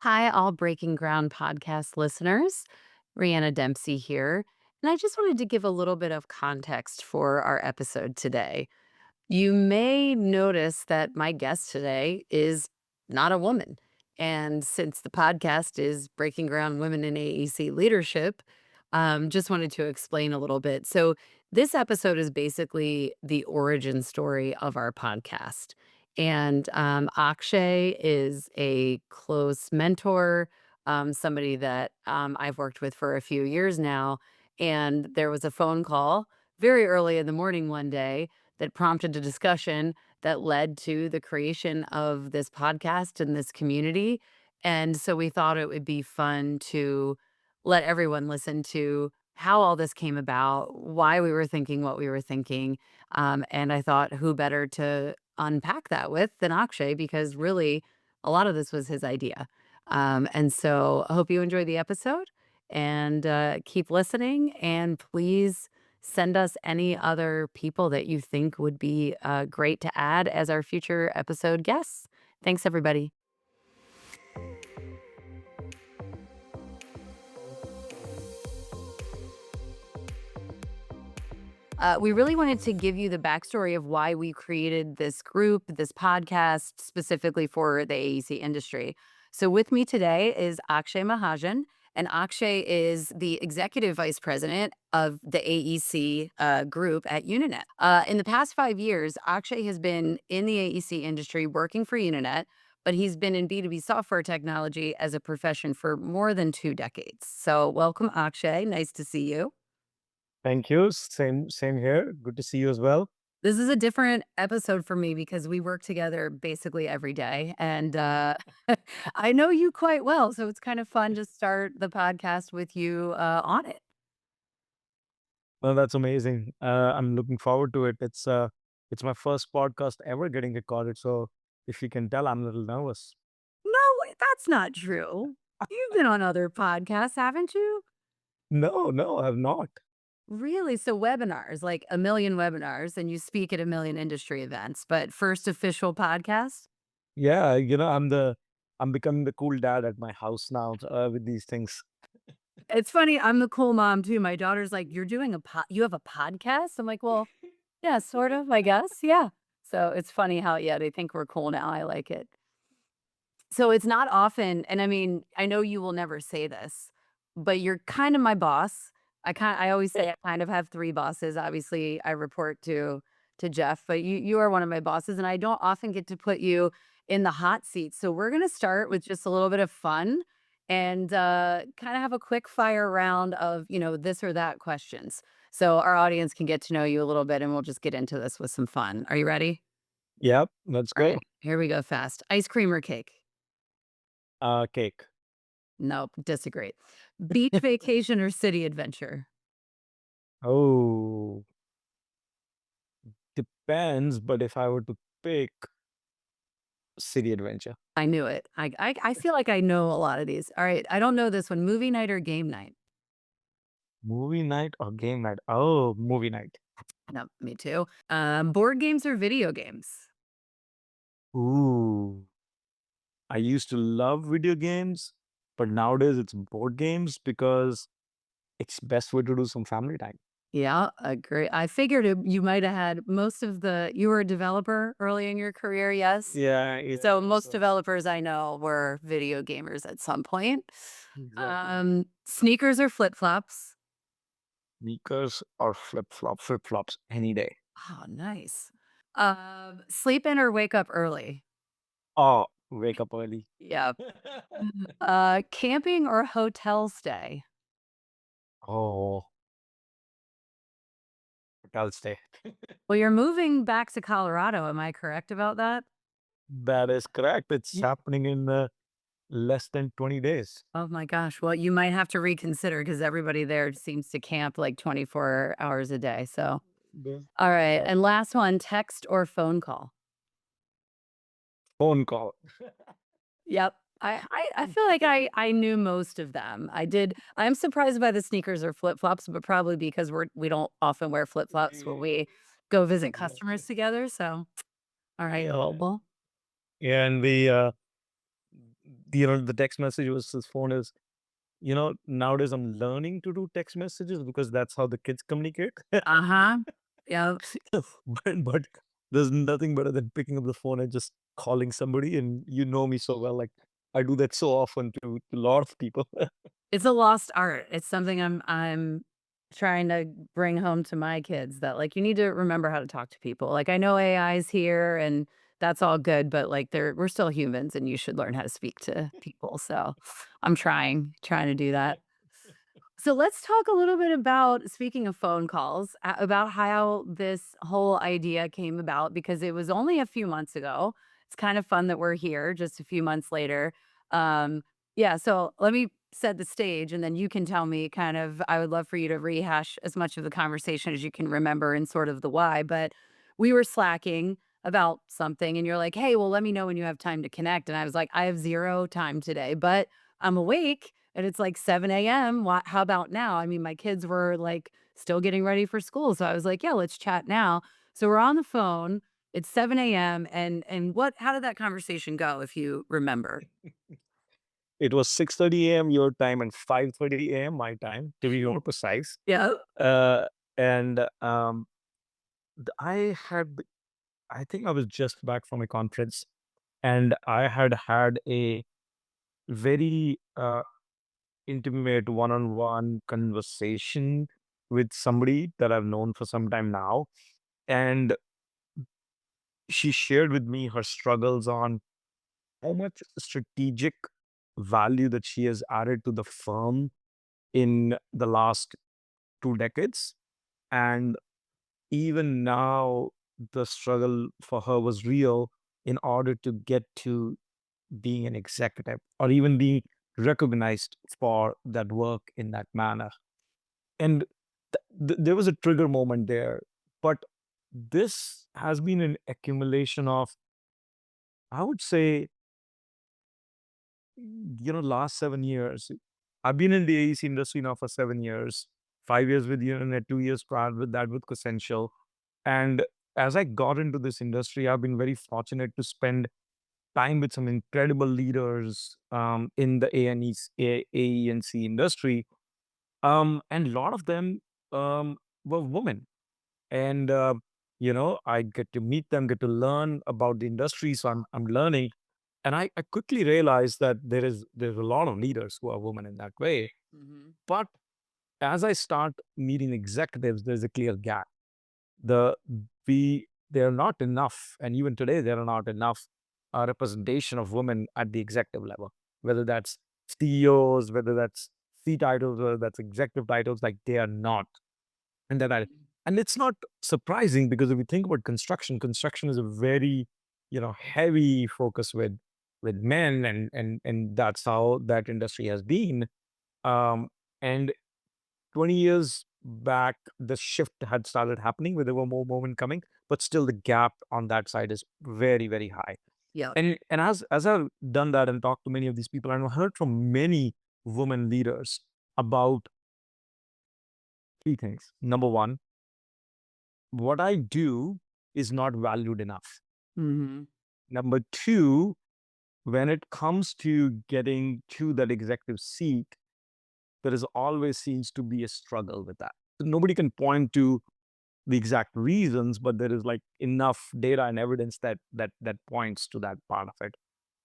Hi, all Breaking Ground podcast listeners. Reanna Dempsey here. And I just wanted to give a little bit of context for our episode today. You may notice that my guest today is not a woman. And since the podcast is Breaking Ground Women in AEC Leadership, just wanted to explain a little bit. So, this episode is basically the origin story of our podcast. And Akshay is a close mentor, somebody that I've worked with for a few years now. And there was a phone call very early in the morning one day that prompted a discussion that led to the creation of this podcast and this community. And so we thought it would be fun to let everyone listen to how all this came about, why we were thinking what we were thinking. And I thought, who better to unpack that with than Akshay, because really a lot of this was his idea. And so I hope you enjoy the episode and keep listening. And please send us any other people that you think would be great to add as our future episode guests. Thanks, everybody. We really wanted to give you the backstory of why we created this group, this podcast, specifically for the AEC industry. So, with me today is Akshay Mahajan, and Akshay is the executive vice president of the AEC group at Unanet. In the past 5 years, Akshay has been in the AEC industry working for Unanet, but he's been in B2B software technology as a profession for more than 2 decades. So, welcome, Akshay. Nice to see you. Thank you. Same here. Good to see you as well. This is a different episode for me because we work together basically every day, and, I know you quite well, so it's kind of fun to start the podcast with you, on it. Well, that's amazing. I'm looking forward to it. It's my first podcast ever getting recorded, so if you can tell, I'm a little nervous. No, that's not true. You've been on other podcasts, haven't you? No, no, I have not. Really? So webinars, like a million webinars, and you speak at a million industry events, but first official podcast? Yeah, I'm becoming the cool dad at my house now with these things. It's funny, I'm the cool mom too. My daughter's like, "You're doing you have a podcast?" I'm like, "Well, yeah, sort of, I guess, yeah." So it's funny how, yeah, they think we're cool now, I like it. So it's not often, and I mean, I know you will never say this, but you're kind of my boss. I always say I kind of have 3 bosses. Obviously, I report to Jeff, but you are one of my bosses, and I don't often get to put you in the hot seat. So we're gonna start with just a little bit of fun and kind of have a quick fire round of, this or that questions. So our audience can get to know you a little bit, and we'll just get into this with some fun. Are you ready? Yep, let's All go. right, here we go fast. Ice cream or cake? Cake. Nope, disagree. Beach vacation or city adventure? Oh, depends, but if I were to pick city adventure, I knew it. I feel like I know a lot of these. All right, I don't know this one. Movie night or game night? movie night or game night? Oh, movie night. No, me too. Board games or video games? Ooh. I used to love video games, but nowadays it's board games because it's best way to do some family time. Yeah, agree. I figured you might have had you were a developer early in your career, yes? Yeah, yeah. So most So developers I know were video gamers at some point. exactly. Sneakers or flip-flops? Sneakers or flip flops any day. Oh, nice. Sleep in or wake up early? Oh, wake up early. Yeah. Camping or hotel stay? Oh, hotel stay. Well, you're moving back to Colorado, am I correct about that? That is correct. It's Ye happening in less than 20 days. Oh my gosh, well, you might have to reconsider because everybody there seems to camp like 24 hours a day, so Yeah. alright, Yeah. and last one, text or phone call? Phone call. Yep. I feel like I knew most of them. I'm surprised by the sneakers or flip-flops, but probably because we don't often wear flip-flops when we go visit customers Exactly. together, so alright, Yeah. well Yeah, and the text message was his phone is, nowadays I'm learning to do text messages because that's how the kids communicate. Uh-huh. Yep. But there's nothing better than picking up the phone and just calling somebody. And you know me so well, like I do that so often to a lot of people. It's a lost art. It's something I'm trying to bring home to my kids that, like, you need to remember how to talk to people. Like, I know AI is here and that's all good, but, like, we're still humans and you should learn how to speak to people. So, I'm trying to do that. So let's talk a little bit about, speaking of phone calls, about how this whole idea came about because it was only a few months ago. It's kind of fun that we're here just a few months later. Um, yeah, so let me set the stage and then you can tell me kind of, I would love for you to rehash as much of the conversation as you can remember and sort of the why. But we were slacking about something and you're like, hey, well, let me know when you have time to connect. And I was like, I have zero time today, but I'm awake and it's like 7 AM. How about now? I mean, my kids were like still getting ready for school. So I was like, yeah, let's chat now. So we're on the phone. It's 7 AM. And how did that conversation go, if you remember? It was 6:30 a.m. your time and 5:30 a.m. my time, to be more precise. Yeah. Uh, and I had, I think I was just back from a conference, and I had a very intimate one-on-one conversation with somebody that I've known for some time now. And she shared with me her struggles on how much strategic value that she has added to the firm in the last 2 decades. And even now, the struggle for her was real in order to get to being an executive or even being recognized for that work in that manner. And there was a trigger moment there. But this has been an accumulation of, I would say, last 7 years. I've been in the AEC industry now for 7 years, 5 years with Unanet, 2 years prior with that with Essential. And as I got into this industry, I've been very fortunate to spend time with some incredible leaders in the AEC industry. And a lot of them were women. And, I get to meet them, get to learn about the industry. So I'm learning. And I quickly realized that there's a lot of leaders who are women in that way. Mhm. But as I start meeting executives, there's a clear gap. The there are not enough, and even today there are not enough representation of women at the executive level, whether that's CEOs, whether that's C titles, whether that's executive titles, like they are not. And then I and it's not surprising because if you think about construction, construction is a very, heavy focus with men, and that's how that industry has been. And 20 years back, the shift had started happening where there were more women coming, but still the gap on that side is very, very high. Yep. And as I've done that and talked to many of these people, and I've heard from many women leaders about three things. Number one, what I do is not valued enough. Mhm. Number two, when it comes to getting to that executive seat, there is always seems to be a struggle with that. Nobody can point to the exact reasons, but there is like enough data and evidence that points to that part of it.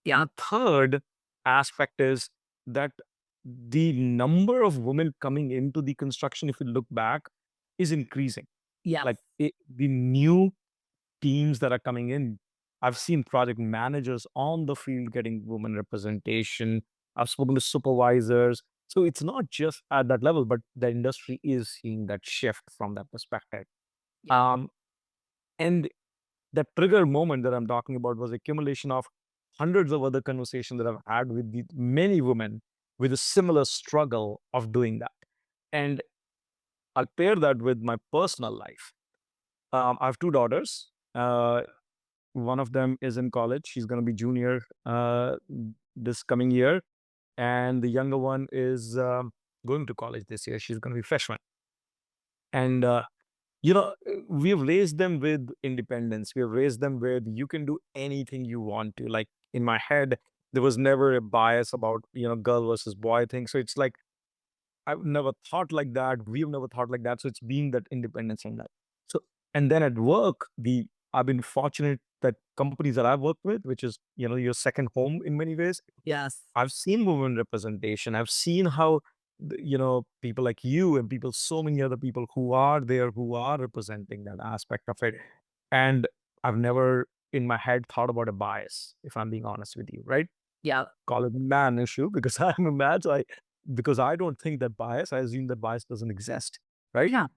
And Yep. the third aspect is that the number of women coming into the construction, if you look back, is increasing. Yes. Like the new teams that are coming in. I've seen project managers on the field getting women representation. I've spoken to supervisors. So it's not just at that level, but the industry is seeing that shift from that perspective. Yep. Um, and the trigger moment that I'm talking about was accumulation of hundreds of other conversations that I've had with many women with a similar struggle of doing that. And I'll pair that with my personal life. I have two daughters. One of them is in college. She's going to be junior this coming year. And the younger one is going to college this year. She's going to be freshman. And, we have raised them with independence. We have raised them with you can do anything you want to. Like in my head, There was never a bias about, girl versus boy thing. So it's like I've never thought like that. We've never thought like that. So it's being that independence in that. So, and then at work, I've been fortunate that companies that I've worked with, which is, your second home in many ways, Yes. I've seen women representation. I've seen how, people like you and people, so many other people who are there, who are representing that aspect of it. And I've never in my head thought about a bias, if I'm being honest with you, right? Yeah. Call it man issue because I'm a man. So because I don't think that bias, I assume that bias doesn't exist, right? Yeah.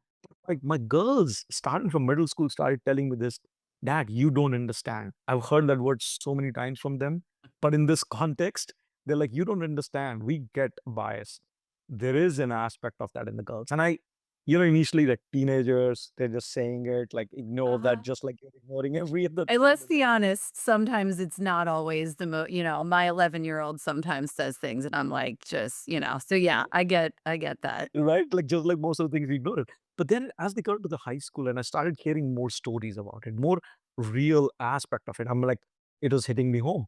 Like my girls, starting from middle school, started telling me this, Dad, you don't understand. I've heard that word so many times from them. But in this context, they're like, you don't understand. We get bias. There is an aspect of that in the girls. And initially, like teenagers, they're just saying it, like ignore that, Uh-huh. just like you're ignoring every other And thing. let's be honest, sometimes it's not always my 11-year-old sometimes says things and I'm like, just, so yeah, I get that. Right? Like just like most of the things we ignored. But then as they got to the high school and I started hearing more stories about it, more real aspect of it, I'm like, it was hitting me home.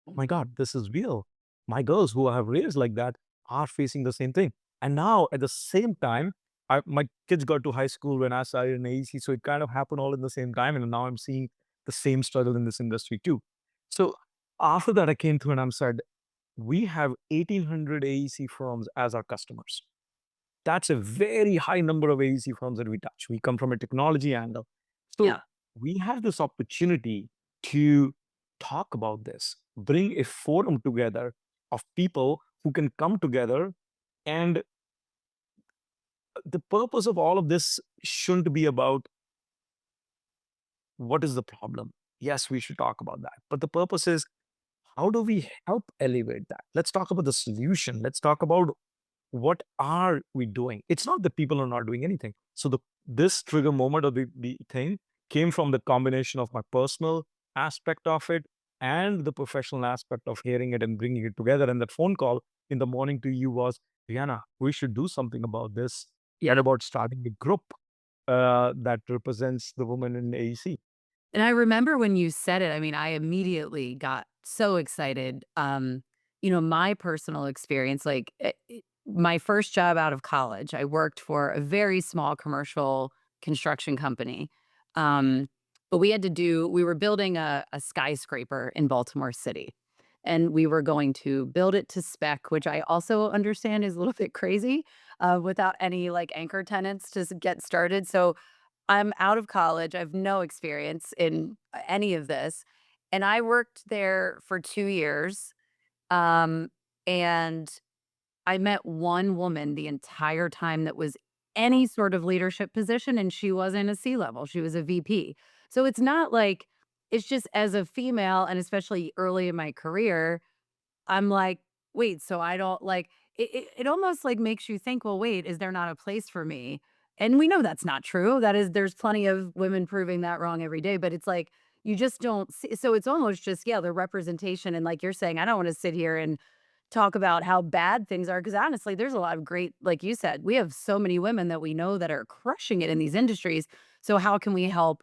Oh my God, this is real. My girls who I have raised like that are facing the same thing. And now at the same time, my kids got to high school when I started in AEC. So it kind of happened all in the same time. And now I'm seeing the same struggle in this industry too. So after that, I came through and I'm said, we have 1,800 AEC firms as our customers. That's a very high number of AEC firms that we touch. We come from a technology angle. So Yeah. we have this opportunity to talk about this, bring a forum together of people who can come together. And the purpose of all of this shouldn't be about what is the problem. Yes, we should talk about that. But the purpose is how do we help elevate that? Let's talk about the solution. Let's talk about what are we doing? It's not that people are not doing anything. So this trigger moment of the thing came from the combination of my personal aspect of it and the professional aspect of hearing it and bringing it together. And that phone call in the morning to you was, Rihanna, we should do something about this and Yeah. about starting a group that represents the women in AEC. And I remember when you said it, I mean, I immediately got so excited. My personal experience, like my first job out of college, I worked for a very small commercial construction company. Um, but we were building a skyscraper in Baltimore City. And we were going to build it to spec, which I also understand is a little bit crazy without any like anchor tenants to get started. So I'm out of college, I have no experience in any of this, and I worked there for 2 years, um, and I met one woman the entire time that was any sort of leadership position, and she wasn't a C-level, she was a VP. So it's not like it's just as a female, and especially early in my career, I'm like, "Wait, so I don't like" it almost, like, makes you think, "Well, wait, is there not a place for me?" And we know that's not true. There's plenty of women proving that wrong every day, but it's like, you just don't see so it's almost just, yeah, the representation, and like you're saying, I don't wanna sit here and talk about how bad things are because honestly, there's a lot of great like you said, we have so many women that we know that are crushing it in these industries. So how can we help,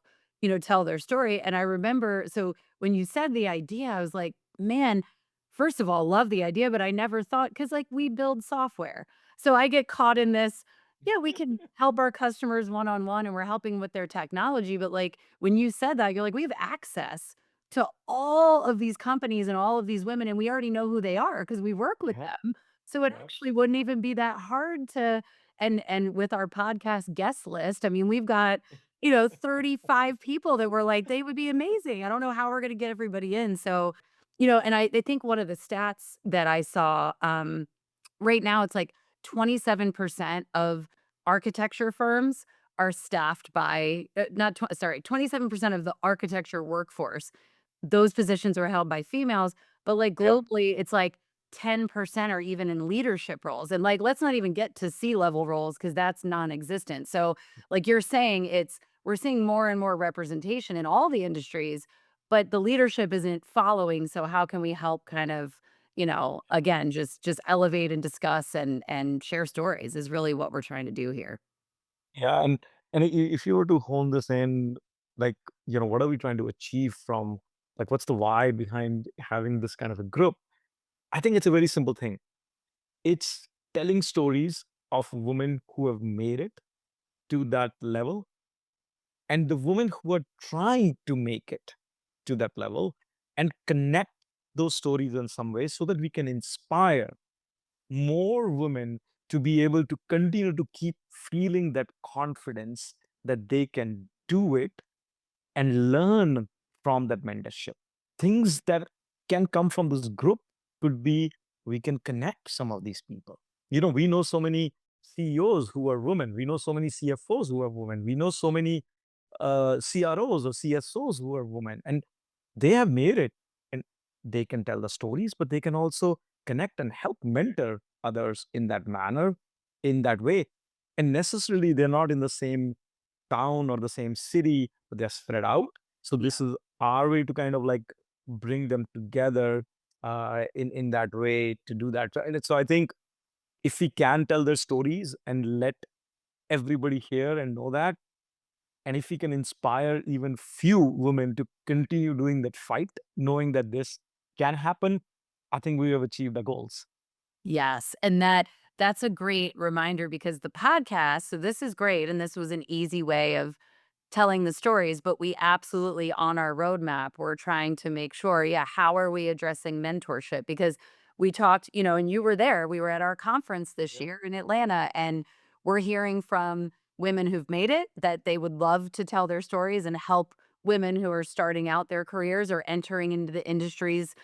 tell their story? And I remember so when you said the idea, I was like, "Man, first of all, love the idea, but I never thought because like, we build software. So I get caught in this, yeah, we can help our customers one-on-one, and we're helping with their technology, but, like, when you said that, you're like, "We have access to all of these companies and all of these women, and we already know who they are because we work with Yeah, them." So it yeah. actually wouldn't even be that hard to and with our podcast guest list, I mean, we've got, 35 people that were like, "They would be amazing." I don't know how we're gonna get everybody in, so and I think one of the stats that I saw, right now it's like 27% of architecture firms are staffed by, not tw sorry, 27% of the architecture workforce, those positions are held by females, but, like, Yep. globally, it's like 10% are even in leadership roles, and, like, let's not even get to C-level roles because that's non-existent, so, like you're saying, we're seeing more and more representation in all the industries, but the leadership isn't following, so how can we help kind of, again, just elevate and discuss and share stories is really what we're trying to do here. Yeah, and if you were to hone this in, like, what are we trying to achieve from, like, what's the why behind having this kind of a group? I think it's a very simple thing. It's telling stories of women who have made it to that level and the women who are trying to make it to that level and connect those stories in some way so that we can inspire more women to be able to continue to keep feeling that confidence that they can do it and learn from that mentorship. Things that can come from this group could be we can connect some of these people. We know so many CEOs who are women. We know so many CFOs who are women. We know so many CROs or CSOs who are women, and they have made it. And they can tell the stories, but they can also connect and help mentor others in that manner, in that way. And necessarily, they're not in the same town or the same city, but they're spread out. So Yeah. this is our way to kind of like bring them together in that way to do that. So I think if we can tell their stories and let everybody hear and know that, and if we can inspire even few women to continue doing that fight, knowing that this can happen, I think we have achieved our goals. Yes, and that's a great reminder because the podcast, so this is great, and this was an easy way of telling the stories, but we absolutely on our roadmap, we're trying to make sure, yeah, how are we addressing mentorship? Because we talked, and you were there, we were at our conference this Yeah. year in Atlanta, and we're hearing from women who've made it that they would love to tell their stories and help women who are starting out their careers or entering into the industries,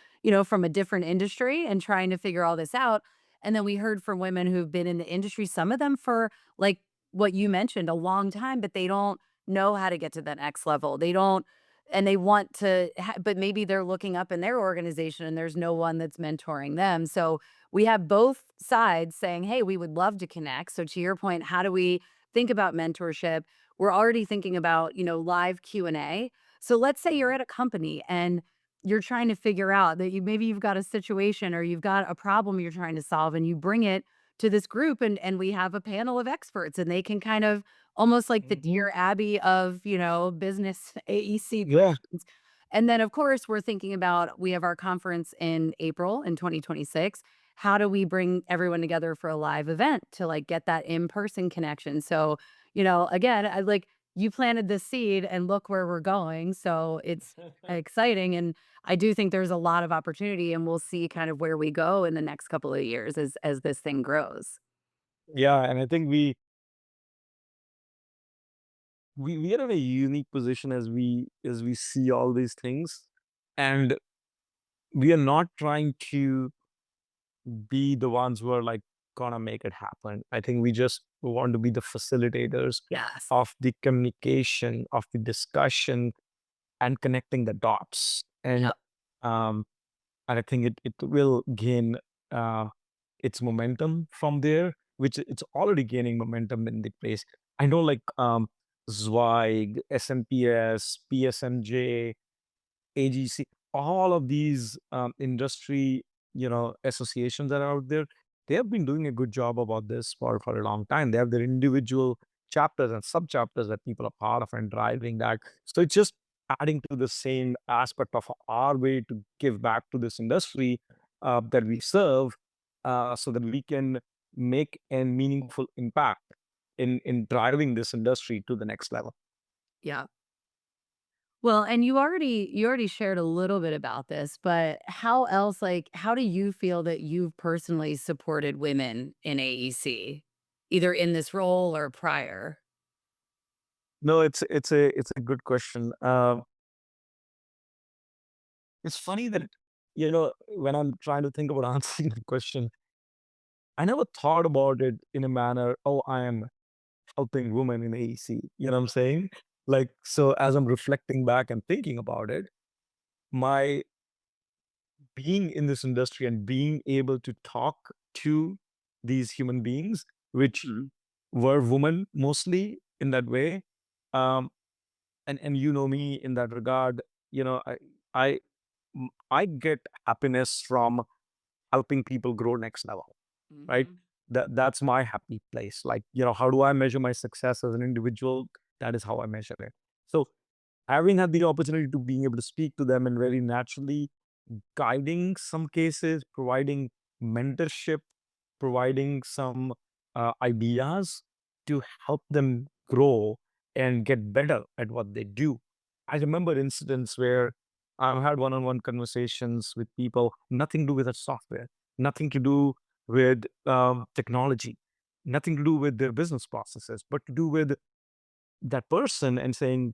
from a different industry and trying to figure all this out. And then we heard from women who've been in the industry, some of them for like what you mentioned, a long time, but they don't know how to get to that next level. They don't and they want to but maybe they're looking up in their organization and there's no one that's mentoring them. So we have both sides saying, "Hey, we would love to connect." So to your point, how do we think about mentorship? We're already thinking about, live Q&A. So let's say you're Mhm. at a company and you're trying to figure out that maybe you've got a situation or you've got a problem you're trying to solve and you bring it to this group and we have a panel of experts and they can kind of almost like the Mhm. Dear Abby of, business AEC Yeah. questions. And then, of course, we're thinking about we have our conference in April in 2026. How do we bring everyone together for a live event to like get that in-person connection? So, again, I like you planted this seed and look where we're going. So it's exciting. And I do think there's a lot of opportunity and we'll see kind of where we go in the next couple of years as this thing grows. Yeah, and I think we are in a unique position as we see all these things, and we are not trying to be the ones who are like gonna make it happen. I think we just want to be the facilitators Yes. of the communication, of the discussion, and connecting the dots. And Yeah. um, and I think it will gain uh, its momentum from there, which it's already gaining momentum in the place. I know like Zweig, SMPS, PSMJ, AGC, all of these industry, associations that are out there, they have been doing a good job about this for a long time. They have their individual chapters and sub chapters that people are part of and driving that. So it's just adding to the same aspect of our way to give back to this industry that we serve, so that we can make a meaningful impact in driving this industry to the next level. Yeah. Well, and you already shared a little bit about this, but how else like how do you feel that you've personally supported women in AEC, either in this role or prior? No, it's a good question. It's funny that, when I'm trying to think about answering the question, I never thought about it in a manner, oh, I am helping women in AEC. You know what I'm saying? Like, so as I'm reflecting back and thinking about it, my being in this industry and being able to talk to these human beings, which were women mostly in that way, um, and me in that regard, I I get happiness from helping people grow next level, right? Mhm. That's my happy place. Like, how do I measure my success as an individual? That is how I measure it. So having had the opportunity to being able to speak to them and very naturally guiding some cases, providing mentorship, providing some ideas to help them grow and get better at what they do. I remember incidents where I've had one-on-one conversations with people, nothing to do with the software, nothing to do with technology, nothing to do with their business processes, but to do with that person and saying,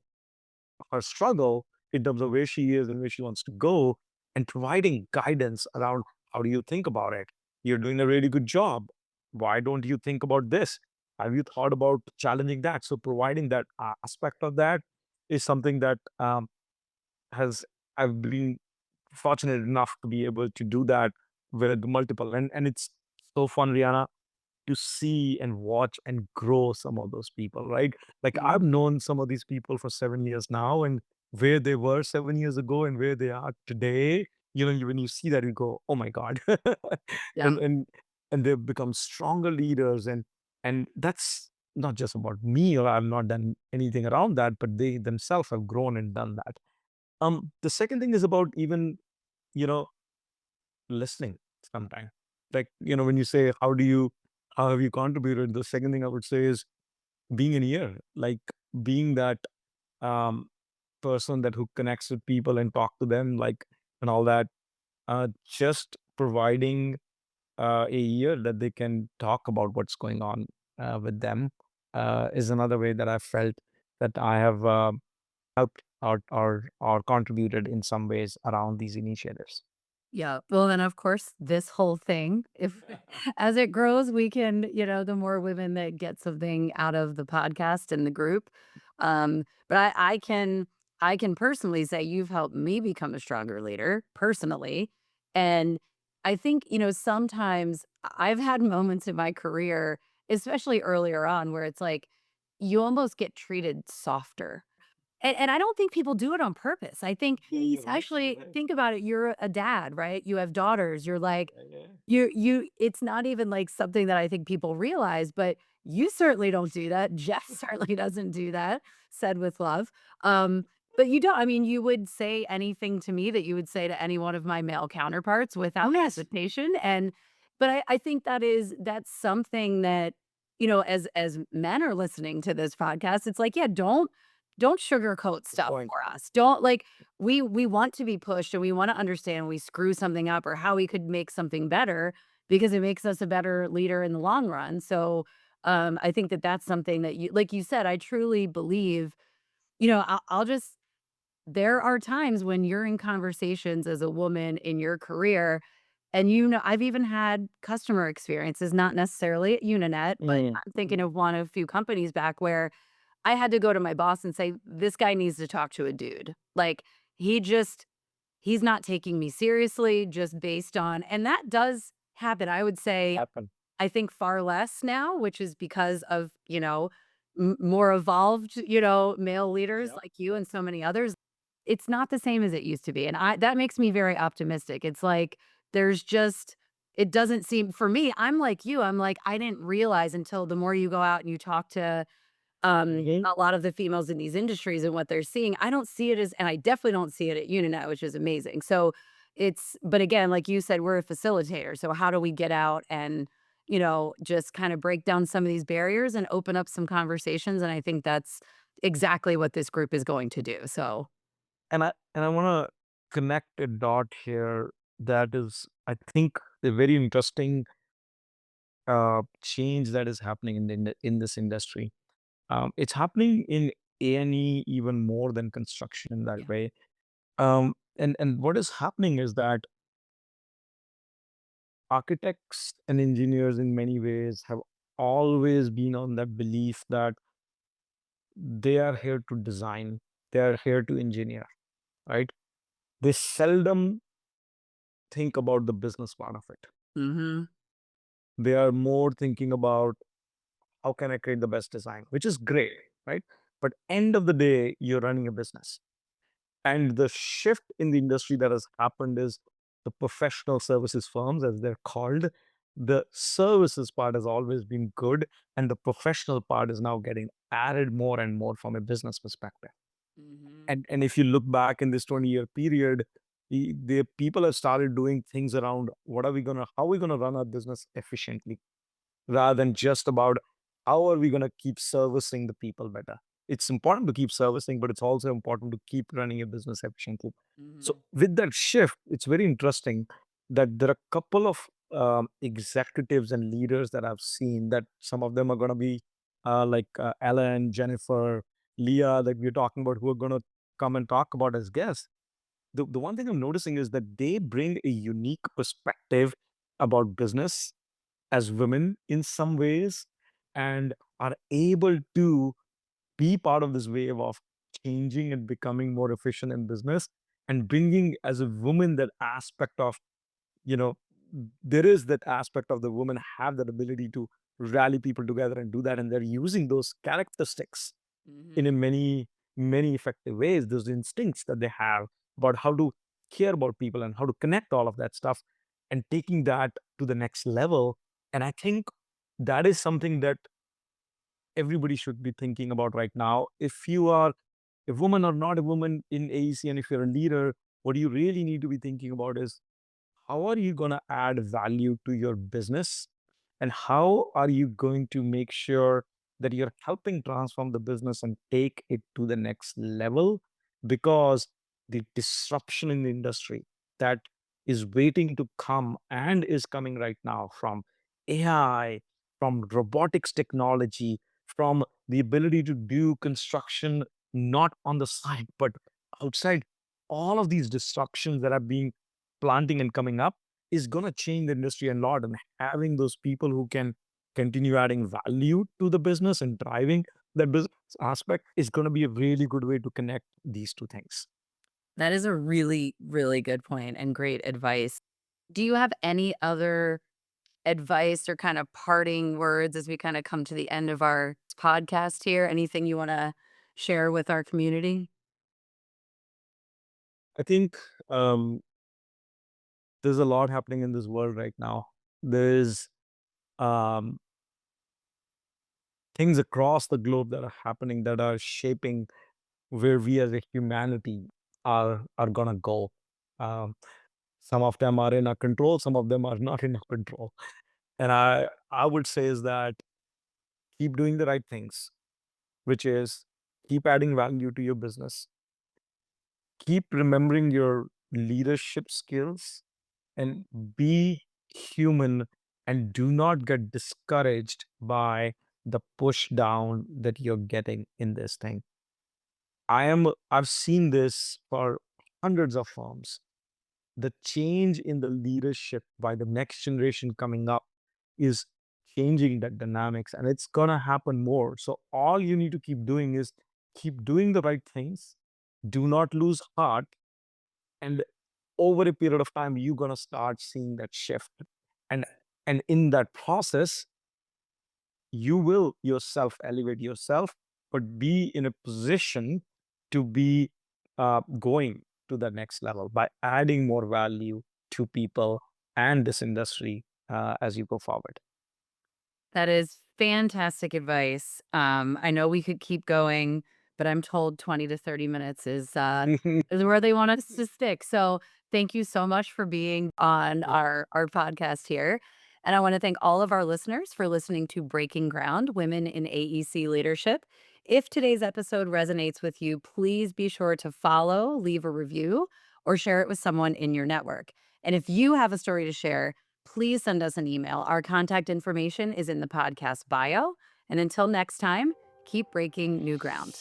her struggle in terms of where she is and where she wants to go, and providing guidance around how do you think about it? You're doing a really good job. Why don't you think about this? Have you thought about challenging that? So providing that aspect of that is something that has I've been fortunate enough to be able to do that with multiple, and it's so fun, Rihanna, to see and watch and grow some of those people, right? Like I've Mhm. known some of these people for 7 years now, and where they were 7 years ago and where they are today, when you see that, you go, "Oh my God," Yeah. and and and they've become stronger leaders, and that's not just about me, or I've not done anything around that, but they themselves have grown and done that. The second thing is about even you know listening sometime. Like, when you say, how have you contributed? The second thing I would say is being an ear, like being that um, person that who connects with people and talk to them, like, and all that. Just providing a ear that they can talk about what's going on with them is another way that I felt that I have helped or contributed in some ways around these initiatives. Yeah. Well, then, of course, this whole thing, if as it grows, we can, the more women that get something out of the podcast and the group. But I can personally say you've helped me become a stronger leader personally. And I think, sometimes I've had moments in my career, especially earlier on, where it's like you almost get treated softer. And I don't think people do it on purpose. I think Yeah, you're right. You're actually right. think about it, you're a dad, right? You have daughters. You're like Yeah, yeah. you it's not even like something that I think people realize, but you certainly don't do that. Jeff certainly doesn't do that, said with love. But you don't, I mean, you would say anything to me that you would say to any one of my male counterparts without hesitation. And but I think that's something that, as men are listening to this podcast, it's like, yeah, don't sugarcoat Good stuff point. for us. Don't like we want to be pushed and we want to understand when we screw something up or how we could make something better because it makes us a better leader in the long run. So I think that that's something that you, like you said, I truly believe, I'll just, there are times when you're in conversations as a woman in your career, and I've even had customer experiences, not necessarily at Unanet, but Mm. I'm thinking of one of a few companies back where I had to go to my boss and say, "This guy needs to talk to a dude." Like, he just he's not taking me seriously just based on, and that does happen. I would say, Happen. I think far less now, which is because of, more evolved, male leaders Yep. like you and so many others. It's not the same as it used to be, and that makes me very optimistic. It's like there's just it doesn't seem for me, I'm like you, I'm like, I didn't realize until the more you go out and you talk to Mhm. a lot of the females in these industries and what they're seeing, I don't see it as, and I definitely don't see it at Uninet, which is amazing. So but again, like you said, we're a facilitator. So how do we get out and, just kind of break down some of these barriers and open up some conversations? And I think that's exactly what this group is going to do. So, And I want to connect a dot here that is, I think, a very interesting change that is happening in this industry. It's happening in A&E even more than construction in that yeah. way. And what is happening is that architects and engineers, in many ways, have always been on that belief that they are here to design, they are here to engineer, right? They seldom think about the business part of it. Mhm. They are more thinking about how can I create the best design, which is great, right? But end of the day, you're running a business. And the shift in the industry that has happened is the professional services firms, as they're called, the services part has always been good, and the professional part is now getting added more and more from a business perspective. Mhm. And if you look back in this 20-year period, The people have started doing things around how are we gonna run our business efficiently, rather than just about how are we going to keep servicing the people better. It's important to keep servicing, but it's also important to keep running a business efficiently. So, Mhm. with that shift, it's very interesting that there are a couple of executives and leaders that I've seen that some of them are going to be Ellen, Jennifer, Leah, that we're talking about, who are going to come and talk about as guests. The one thing I'm noticing is that they bring a unique perspective about business as women in some ways, and are able to be part of this wave of changing and becoming more efficient in business, and bringing as a woman that aspect of, you know there is that aspect of the woman have that ability to rally people together and do that, and they're using those characteristics in a Mhm. many effective ways, those instincts that they have about how to care about people and how to connect all of that stuff, and taking that to the next level. And I think that is something that everybody should be thinking about right now. If you are a woman or not a woman in AEC, and if you're a leader, what you really need to be thinking about is, how are you going to add value to your business, and how are you going to make sure that you're helping transform the business and take it to the next level? Because the disruption in the industry that is waiting to come and is coming right now, from AI, from robotics technology, from the ability to do construction not on the side but outside, all of these disruptions that are being planting and coming up is going to change the industry a lot. And having those people who can continue adding value to the business and driving the business aspect is going to be a really good way to connect these two things. That is a really, really good point and great advice. Do you have any other advice or kind of parting words as we kind of come to the end of our podcast here? Anything you want to share with our community? I think um, there's a lot happening in this world right now. There's um, things across the globe that are happening that are shaping where we as a humanity are gonna go. Um, some of them are in our control, some of them are not in our control. And I would say is that keep doing the right things, which is keep adding value to your business, keep remembering your leadership skills, and be human, and do not get discouraged by the push down that you're getting in this thing. I've seen this for hundreds of firms. The change in the leadership by the next generation coming up is changing that dynamics, and it's gonna happen more. So all you need to keep doing is keep doing the right things, do not lose heart, and over a period of time you're gonna start seeing that shift. And and in that process, you will yourself elevate yourself, but be in a position to be going to the next level by adding more value to people and this industry as you go forward. That is fantastic advice. I know we could keep going, but I'm told 20 to 30 minutes is where they want us to stick. So thank you so much for being on our podcast here. And I want to thank all of our listeners for listening to Breaking Ground: Women in AEC Leadership. If today's episode resonates with you, please be sure to follow, leave a review, or share it with someone in your network. And if you have a story to share, please send us an email. Our contact information is in the podcast bio. And until next time, keep breaking new ground.